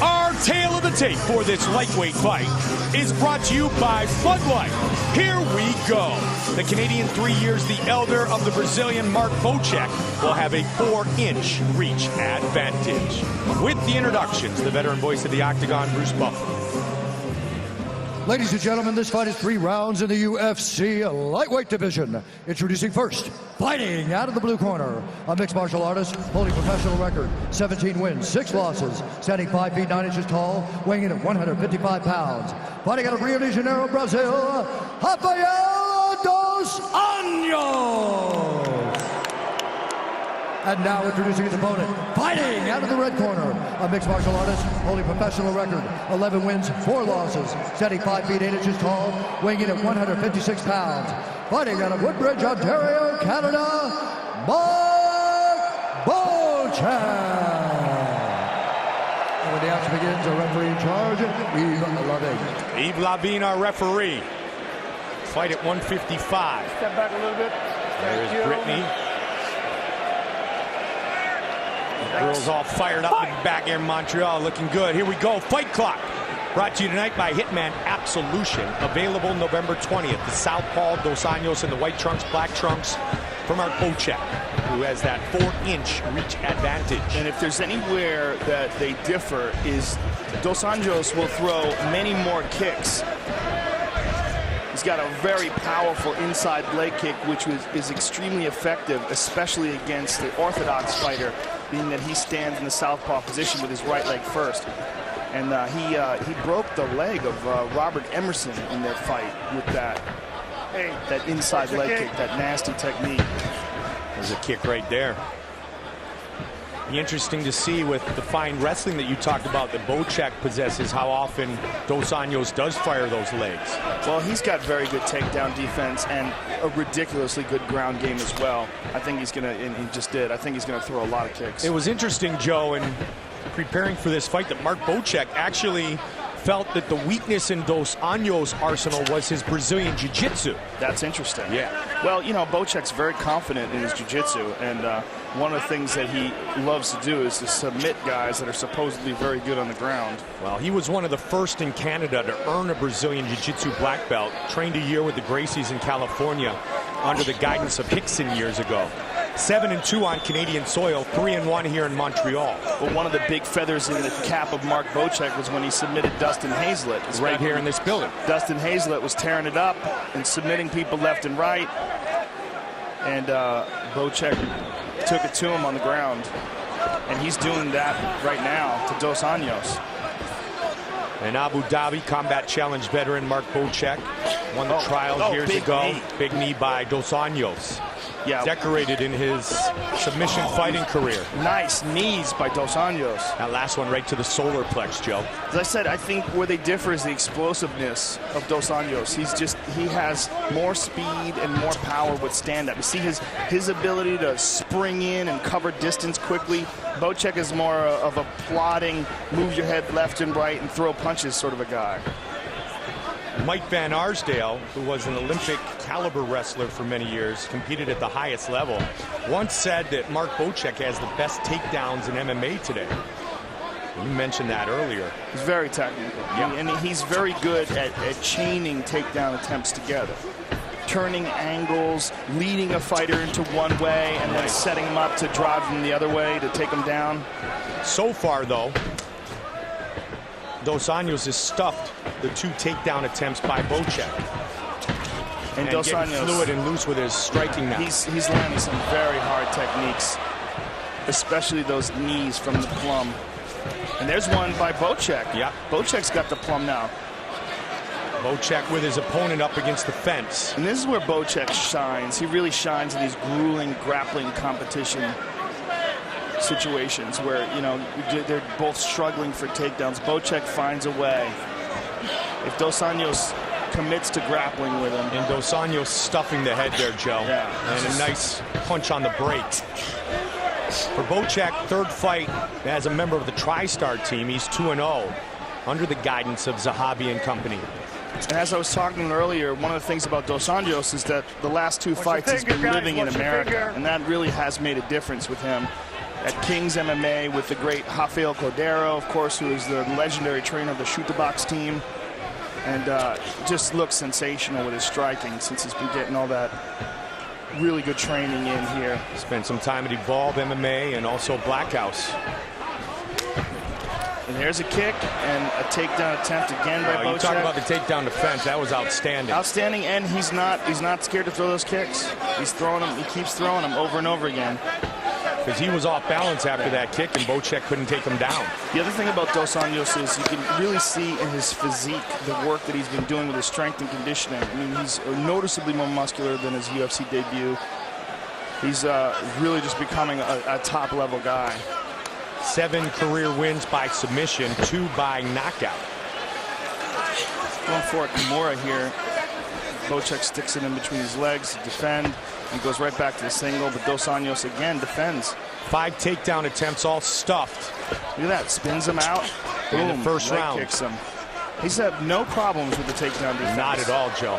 Our tale of the tape for this lightweight fight is brought to you by Floodlight. Here we go. The Canadian, 3 years the elder of the Brazilian Mark Bocek, will have a 4-inch reach advantage. With the introductions, the veteran voice of the Octagon, Bruce Buffer. Ladies and gentlemen, this fight is 3 rounds in the UFC lightweight division. Introducing first, fighting out of the blue corner, a mixed martial artist holding professional record, 17 wins, 6 losses, standing 5 feet 9 inches tall, weighing in at 155 pounds. Fighting out of Rio de Janeiro, Brazil, Rafael dos Anjos. And now introducing his opponent, fighting out of the red corner, a mixed martial artist holding professional record, 11 wins, 4 losses, standing 5 feet 8 inches tall, weighing in at 156 pounds. Fighting out of Woodbridge, Ontario, Canada, Mark Bocek. And when the action begins, a referee in charge, Yves Lavigne. Yves Lavigne, our referee. Fight at 155. Step back a little bit. There is Brittany. Girls all fired up in back here in Montreal, looking good. Here we go, Fight Clock. Brought to you tonight by Hitman Absolution. Available November 20th. The Southpaw, Dos Anjos in the white trunks, black trunks from our Bocek, who has that 4-inch reach advantage. And if there's anywhere that they differ is Dos Anjos will throw many more kicks. He's got a very powerful inside leg kick, which is extremely effective, especially against the orthodox fighter, being that he stands in the southpaw position with his right leg first. And he broke the leg of Robert Emerson in their fight with that inside leg kick, that nasty technique. There's a kick right there. Be interesting to see with the fine wrestling that you talked about that Bocek possesses, how often Dos Anjos does fire those legs. Well, he's got very good takedown defense and a ridiculously good ground game as well. I think he's gonna, and he just did, I think he's gonna throw a lot of kicks. It was interesting, Joe, in preparing for this fight that Mark Bocek actually felt that the weakness in Dos Anjos' arsenal was his Brazilian Jiu-Jitsu. That's interesting. Yeah. Well, you know, Bocek's very confident in his Jiu-Jitsu, and one of the things that he loves to do is to submit guys that are supposedly very good on the ground. Well, he was one of the first in Canada to earn a Brazilian Jiu-Jitsu black belt, trained a year with the Gracies in California under the guidance of Hickson years ago. 7-2 on Canadian soil, 3-1 here in Montreal. Well, one of the big feathers in the cap of Mark Bocek was when he submitted Dustin Hazlett. Right here in this building. Dustin Hazlett was tearing it up and submitting people left and right. And Bocek took it to him on the ground. And he's doing that right now to Dos Anjos. And Abu Dhabi Combat Challenge veteran Mark Bocek won the trial years ago. Knee. Big knee by Dos Anjos. Yeah. Decorated in his submission fighting career. Nice knees by Dos Anjos. That last one right to the solar plex, Joe. As I said, I think where they differ is the explosiveness of Dos Anjos. He has more speed and more power with stand-up. You see his ability to spring in and cover distance quickly. Bocek is more of a plodding, move your head left and right and throw punches sort of a guy. Mike Van Arsdale, who was an Olympic caliber wrestler for many years, competed at the highest level, once said that Mark Bocek has the best takedowns in MMA today. You mentioned that earlier. He's very technical. Yeah. And he's very good at chaining takedown attempts together. Turning angles, leading a fighter into one way, and then setting him up to drive him the other way to take him down. So far, though, Dos Anjos has stuffed the 2 takedown attempts by Bocek. And Dos getting Anjos, fluid and loose with his striking now. He's landing some very hard techniques, especially those knees from the plum. And there's one by Bocek. Yeah. Bocek's got the plum now. Bocek with his opponent up against the fence. And this is where Bocek shines. He really shines in these grueling grappling competition situations where, you know, they're both struggling for takedowns. Bocek finds a way. If Dos Anjos commits to grappling with him. And Dos Anjos stuffing the head there, Joe. Yeah. And a nice punch on the break. For Bocek, 3rd fight as a member of the TriStar team. He's 2-0 under the guidance of Zahabi and company. And as I was talking earlier, one of the things about Dos Anjos is that the last 2 fights he's been living in America, and that really has made a difference with him. at King's MMA with the great Rafael, of course, who is the legendary trainer of the Shoot the Box team. And just looks sensational with his striking since he's been getting all that really good training in here. Spent some time at Evolve MMA and also Black House. And there's a kick and a takedown attempt again by Bocek. You talk about the takedown defense. That was outstanding. Outstanding, and he's not scared to throw those kicks. He's throwing them. He keeps throwing them over and over again. Because he was off balance after that kick, and Bocek couldn't take him down. The other thing about Dos Anjos is you can really see in his physique the work that he's been doing with his strength and conditioning. I mean, he's noticeably more muscular than his UFC debut. He's really just becoming a top-level guy. 7 career wins by submission, 2 by knockout. Going for a Kimura here. Bocek sticks it in between his legs to defend. He goes right back to the single, but Dos Anjos again defends. 5 takedown attempts, all stuffed. Look at that, spins him out. Boom, in the first round. Kicks him. He's had no problems with the takedown defense. Not at all, Joe.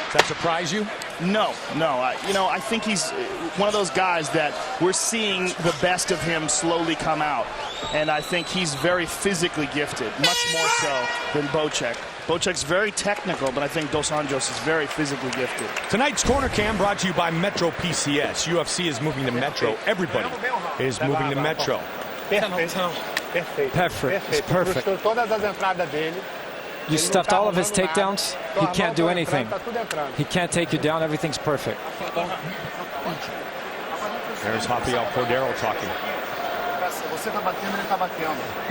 Does that surprise you? No. I think he's one of those guys that we're seeing the best of him slowly come out. And I think he's very physically gifted, much more so than Bocek. Bocek's very technical, but I think Dos Anjos is very physically gifted. Tonight's Corner Cam brought to you by Metro PCS. UFC is moving to Metro. Everybody is moving to Metro. Perfect. It's perfect. You stuffed all of his takedowns. He can't do anything. He can't take you down. Everything's perfect. There's Rafael Cordero talking.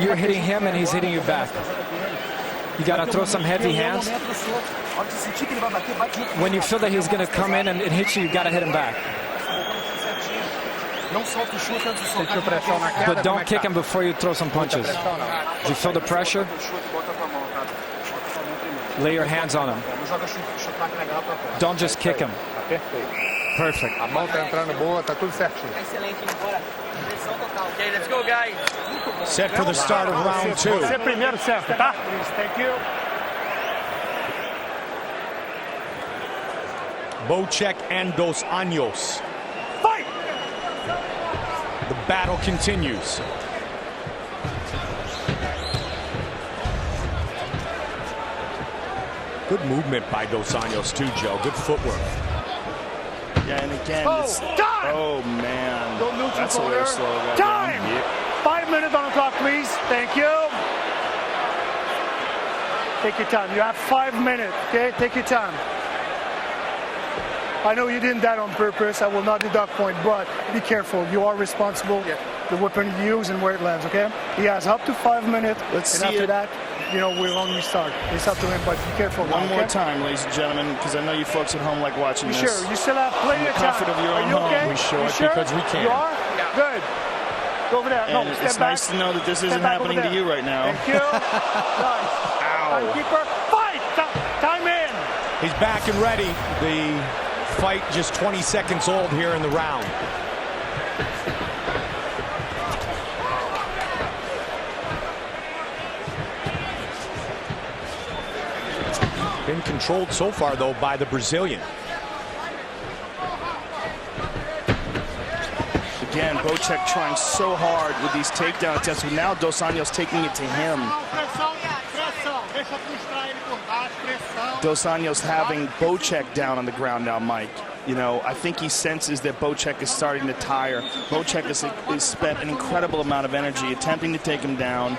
You're hitting him and he's hitting you back. You got to throw some heavy hands. When you feel that he's going to come in and hit you, you got to hit him back. But don't kick him before you throw some punches. Do you feel the pressure? Lay your hands on him. Don't just kick him. Perfect. Okay, let's go, guys. Set for the start of round 2. Thank you. Bocek and Dos Anjos. Fight! The battle continues. Good movement by Dos Anjos too, Joe. Good footwork. Yeah, and again, oh man, Don't lose that's a your way to corner. slow that Time! down. Yep. 5 minutes on the clock, please. Thank you. Take your time. You have 5 minutes, okay? Take your time. I know you did that on purpose. I will not deduct point, but be careful. You are responsible. The weapon you use and where it lands, okay? He has up to 5 minutes. Let's and see after it. that, you know, we're on restart. It's up to him, but be careful. One now, more okay? time, ladies and gentlemen, because I know you folks at home like watching You this. sure? You still have plenty the of time. comfort of your Are own you home, okay? we show You it sure? because we can. You are? Good. Go over there. And no, it's step back. nice to know that this Step isn't back over happening to there. you right now. Thank you. Nice. Ow. Timekeeper, fight! Time in! He's back and ready. The fight just 20 seconds old here in the round. Been controlled so far, though, by the Brazilian. Again, Bocek trying so hard with these takedown attempts, but now Dos Anjos taking it to him. Dos Anjos having Bocek down on the ground now, Mike. You know, I think he senses that Bocek is starting to tire. Bocek has spent an incredible amount of energy attempting to take him down.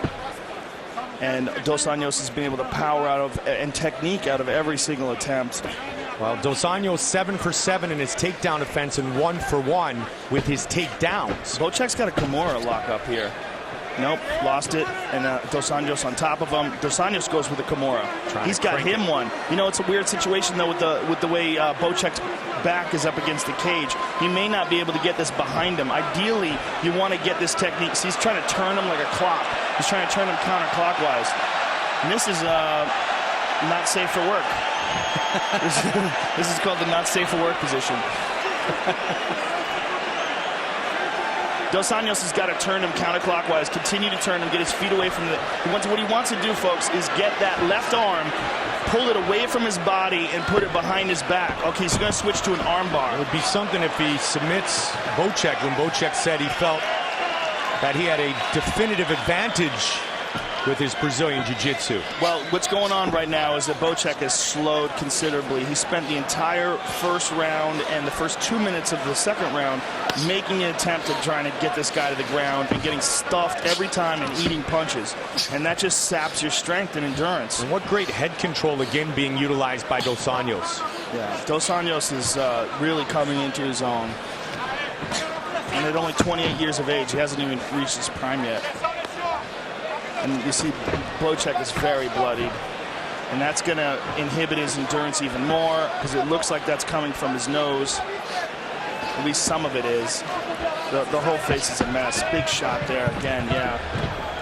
And Dos Anjos has been able to power out of and technique out of every single attempt. Well, Dos Anjos 7 for 7 in his takedown defense and 1 for 1 with his takedowns. Bocek's got a Kimura lock up here. Nope, lost it, and Dos Anjos on top of him. Dos Anjos goes with a Kimura. He's got him one. You know, it's a weird situation though with the way Bocek's back is up against the cage. He may not be able to get this behind him. Ideally, you want to get this technique. So he's trying to turn him like a clock. He's trying to turn him counterclockwise. And this is not safe for work. This is called the not safe for work position. Dos Anjos has got to turn him counterclockwise, continue to turn him, get his feet away from the... What he wants to do, folks, is get that left arm, pull it away from his body, and put it behind his back. Okay, he's going to switch to an arm bar. It would be something if he submits Bocek when Bocek said he felt that he had a definitive advantage with his Brazilian Jiu-Jitsu. Well, what's going on right now is that Bocek has slowed considerably. He spent the entire first round and the first 2 minutes of the second round making an attempt at trying to get this guy to the ground and getting stuffed every time and eating punches. And that just saps your strength and endurance. And what great head control again being utilized by Dos Anjos. Yeah, Dos Anjos is really coming into his own. And at only 28 years of age, he hasn't even reached his prime yet. And you see Bocek is very bloodied. And that's going to inhibit his endurance even more because it looks like that's coming from his nose. At least some of it is. The whole face is a mess. Big shot there again, yeah.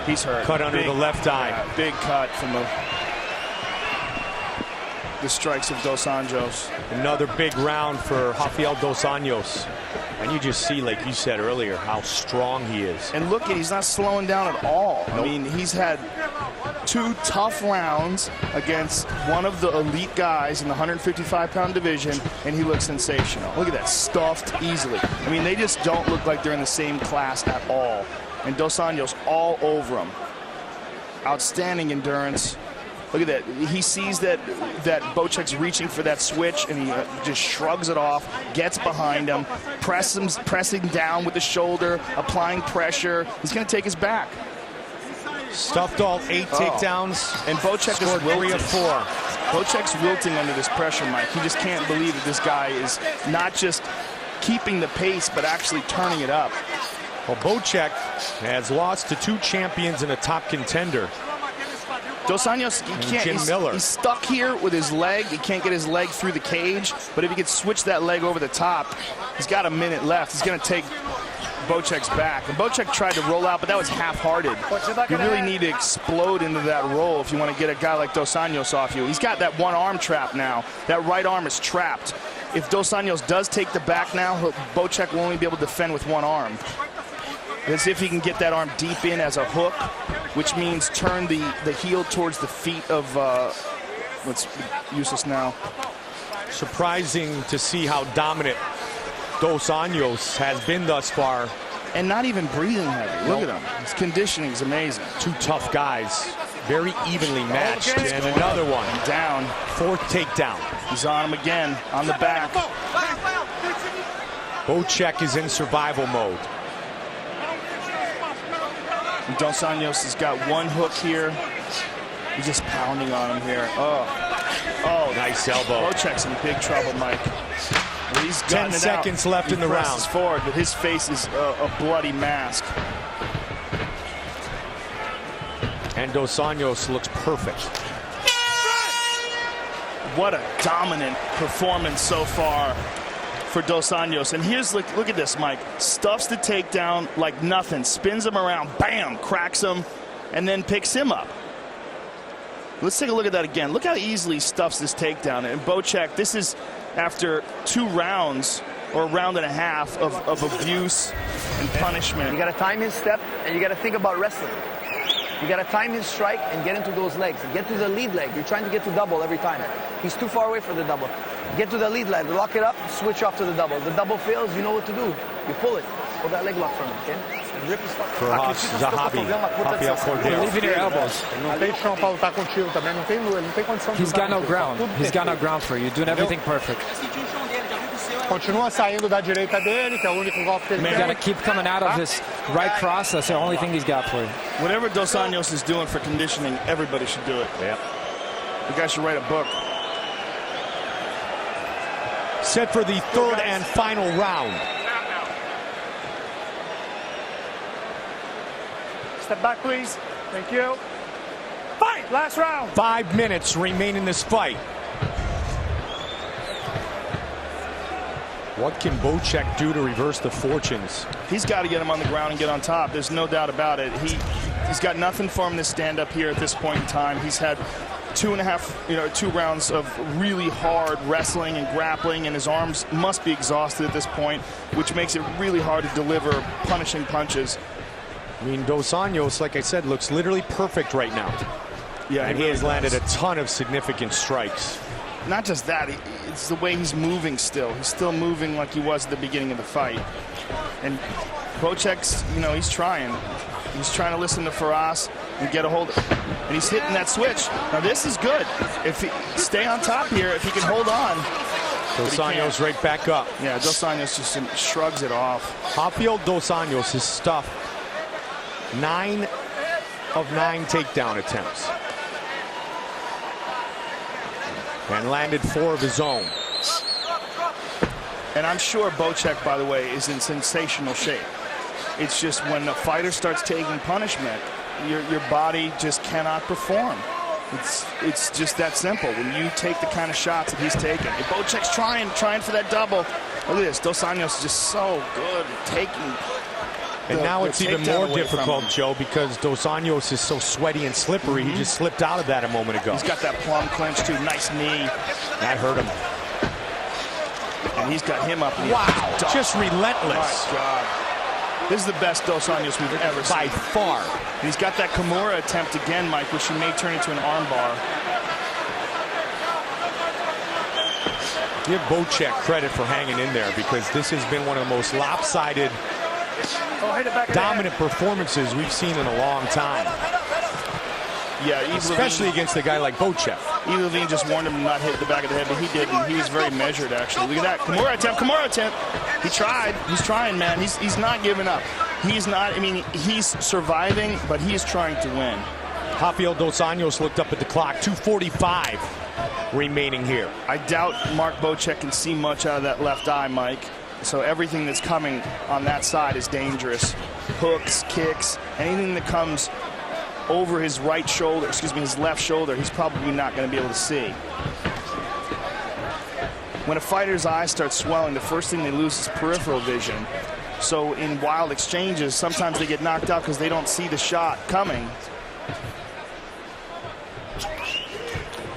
He's hurt. Cut under the left eye. Yeah, big cut from the strikes of Dos Anjos. Another big round for Rafael Dos Anjos. And you just see, like you said earlier, how strong he is. And look, he's not slowing down at all. Nope. I mean, he's had 2 tough rounds against one of the elite guys in the 155-pound division, and he looks sensational. Look at that, stuffed easily. I mean, they just don't look like they're in the same class at all. And Dos Anjos all over him. Outstanding endurance. Look at that. He sees that Bocek's reaching for that switch, and he just shrugs it off, gets behind him, pressing down with the shoulder, applying pressure. He's going to take his back. Stuffed all 8 takedowns. And Bocek is wilting. 3 of 4. Bocek's wilting under this pressure, Mike. He just can't believe that this guy is not just keeping the pace, but actually turning it up. Well, Bocek has lost to 2 champions and a top contender. Dos Anjos, he's stuck here with his leg. He can't get his leg through the cage. But if he could switch that leg over the top, he's got a minute left. He's going to take Bocek's back. And Bocek tried to roll out, but that was half-hearted. You really need to explode into that roll if you want to get a guy like Dos Anjos off you. He's got that one arm trap now. That right arm is trapped. If Dos Anjos does take the back now, Bocek will only be able to defend with one arm. Let's see if he can get that arm deep in as a hook, which means turn the heel towards the feet of, let's use this now. Surprising to see how dominant Dos Anjos has been thus far. And not even breathing heavy. Look at him. His conditioning is amazing. 2 tough guys, very evenly matched. And another one. Down. 4th takedown. He's on him again, on the back. Bocek is in survival mode. Dos Anjos has got one hook here. He's just pounding on him here. Oh, nice elbow. Bocek's in big trouble, Mike. He's 10 seconds left in the round. He presses forward, but his face is a bloody mask. And Dos Anjos looks perfect. What a dominant performance so far for Dos Anjos. And here's, look at this, Mike. Stuffs the takedown like nothing. Spins him around, bam, cracks him, and then picks him up. Let's take a look at that again. Look how easily he stuffs this takedown. And Bocek, this is after 2 rounds or a round and a half of abuse and punishment. You got to time his step, and you got to think about wrestling. You got to time his strike and get into those legs. Get to the lead leg. You're trying to get to double every time. He's too far away for the double. Get to the lead leg. Lock it up. Switch off to the double. The double fails. You know what to do. You pull it. Pull that leg lock from him. Okay? Rip his fuck. For us, Zahabi. Leaving your elbows. He's got no ground. He's got no ground for you. Doing everything perfect. Continua saindo da direita dele, que é o único golpe que ele tem. You got to keep coming out of his right cross. That's the only thing he's got for you. Whatever Dos Anjos is doing for conditioning, everybody should do it. Yep. The guy should write a book. Set for the 3rd and final round. Step back, please. Thank you. Fight! Last round. 5 minutes remain in this fight. What can Bocek do to reverse the fortunes? He's got to get him on the ground and get on top. There's no doubt about it. He's got nothing for him to stand up here at this point in time. He's had 2 rounds of really hard wrestling and grappling, and his arms must be exhausted at this point, which makes it really hard to deliver punishing punches. I mean, Dos Anjos, like I said, looks literally perfect right now. Yeah, and he has landed a ton of significant strikes. Not just that, it's the way he's moving still. He's still moving like he was at the beginning of the fight. And Bocek's, you know, he's trying. He's trying to listen to Faraz and get a hold of, and he's hitting that switch. Now this is good. If he stay on top here, if he can hold on. Dos Anjos right back up. Yeah, Dos Anjos just shrugs it off. Rafael Dos Anjos has stuffed 9 of 9 takedown attempts. And landed 4 of his own. And I'm sure Bocek, by the way, is in sensational shape. It's just when the fighter starts taking punishment, your body just cannot perform. It's just that simple. When you take the kind of shots that he's taking. And Bocek's trying for that double. Look at this. Dos Anjos is just so good at taking. And now it's even more difficult, Joe, because Dos Anjos is so sweaty and slippery. He just slipped out of that a moment ago. He's got that plum clinch, too. Nice knee. That hurt him. And he's got him up. Wow, just relentless. My God. This is the best Dos Anjos we've ever seen. By far. And he's got that Kimura attempt again, Mike, which he may turn into an armbar. Give Bocek credit for hanging in there, because this has been one of the most lopsided, dominant performances we've seen in a long time. Yeah, especially against a guy like Bocek. Eve Levine just warned him to not hit the back of the head, but he didn't. He was very measured, actually. Look at that. Kimura attempt. He tried. He's trying, man. He's not giving up. He's not, I mean, he's surviving, but he's trying to win. Rafael Dos Anjos looked up at the clock. 2:45 remaining here. I doubt Mark Bocek can see much out of that left eye, Mike. So everything that's coming on that side is dangerous. Hooks, kicks, anything that comes over his right shoulder, his left shoulder, he's probably not going to be able to see. When a fighter's eyes start swelling, the first thing they lose is peripheral vision. So in wild exchanges, sometimes they get knocked out because they don't see the shot coming.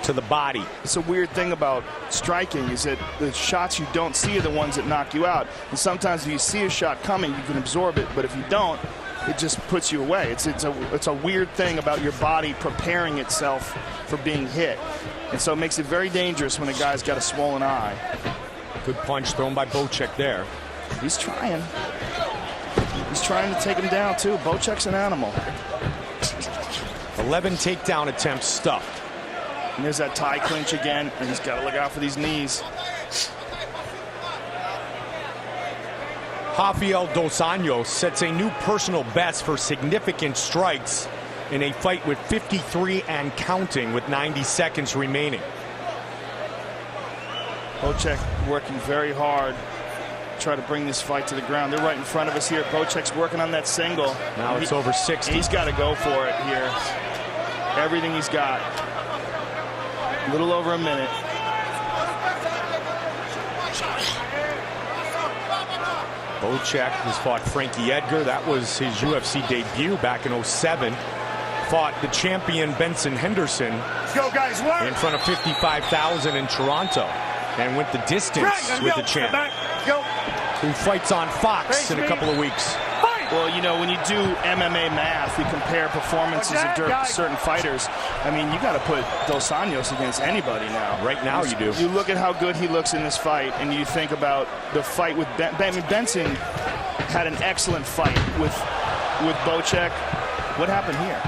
To the body. It's a weird thing about striking, is that the shots you don't see are the ones that knock you out. And sometimes if you see a shot coming, you can absorb it, but if you don't, it just puts you away. It's a weird thing about your body preparing itself for being hit. And so it makes it very dangerous when a guy's got a swollen eye. Good punch thrown by Bocek there. He's trying. He's trying to take him down, too. Bocek's an animal. 11 takedown attempts stuffed. And there's that tie clinch again, and he's got to look out for these knees. Rafael Dos Anjos sets a new personal best for significant strikes in a fight with 53 and counting with 90 seconds remaining. Bocek working very hard to try to bring this fight to the ground. They're right in front of us here. Bocek's working on that single. Now it's over 60. He's got to go for it here. Everything he's got. A little over a minute. Bocek has fought Frankie Edgar. That was his UFC debut back in '07. Fought the champion Benson Henderson. Let's go, guys. Work. In front of 55,000 in Toronto. And went the distance with the champ. Who fights on Fox in a couple of weeks. Well, you know, when you do MMA math, you compare performances of certain fighters. I mean, you got to put Dos Anjos against anybody now. Right now you do. You look at how good he looks in this fight, and you think about the fight with Benson had an excellent fight with Bocek. What happened here?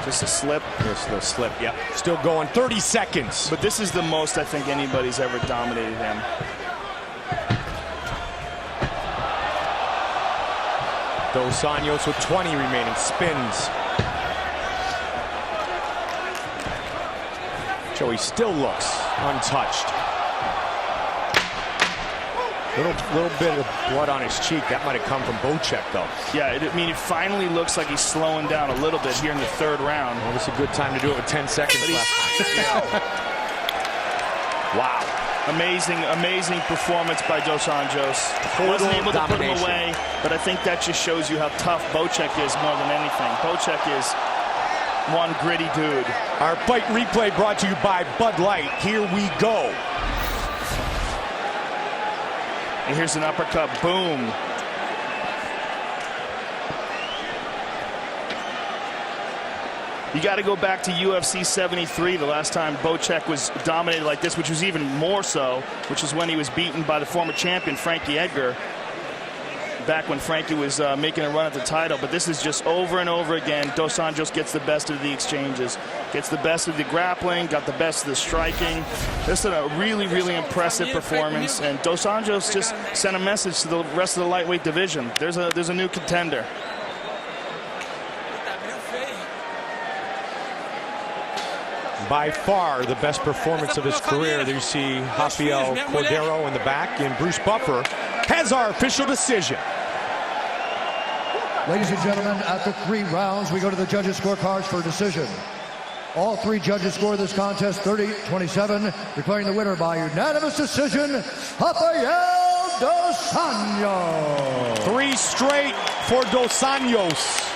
Just a slip? Just a slip, yep. Still going, 30 seconds. But this is the most I think anybody's ever dominated him. Dos Anjos with 20 remaining. Spins. Joey still looks untouched. Little bit of blood on his cheek. That might have come from Bocek, though. Yeah, I mean, it finally looks like he's slowing down a little bit here in the third round. Well, it's a good time to do it with 10 seconds left. Wow. Amazing performance by Dos Anjos. Wasn't able to put him away, but I think that just shows you how tough Bocek is more than anything. Bocek is one gritty dude. Our fight replay brought to you by Bud Light. Here we go. And here's an uppercut. Boom. You got to go back to UFC 73, the last time Bocek was dominated like this, which was even more so, which is when he was beaten by the former champion, Frankie Edgar. back when Frankie was making a run at the title, but this is just over and over again. Dos Anjos gets the best of the exchanges, gets the best of the grappling, got the best of the striking. This is a really, really impressive performance, and Dos Anjos just sent a message to the rest of the lightweight division. There's a new contender. By far the best performance of his career. There you see Rafael Cordero in the back, and Bruce Buffer has our official decision. Ladies and gentlemen, after 3 rounds, we go to the judges' scorecards for a decision. All 3 judges score this contest 30-27, declaring the winner by unanimous decision, Rafael Dos Anjos. 3 straight for Dos Anjos.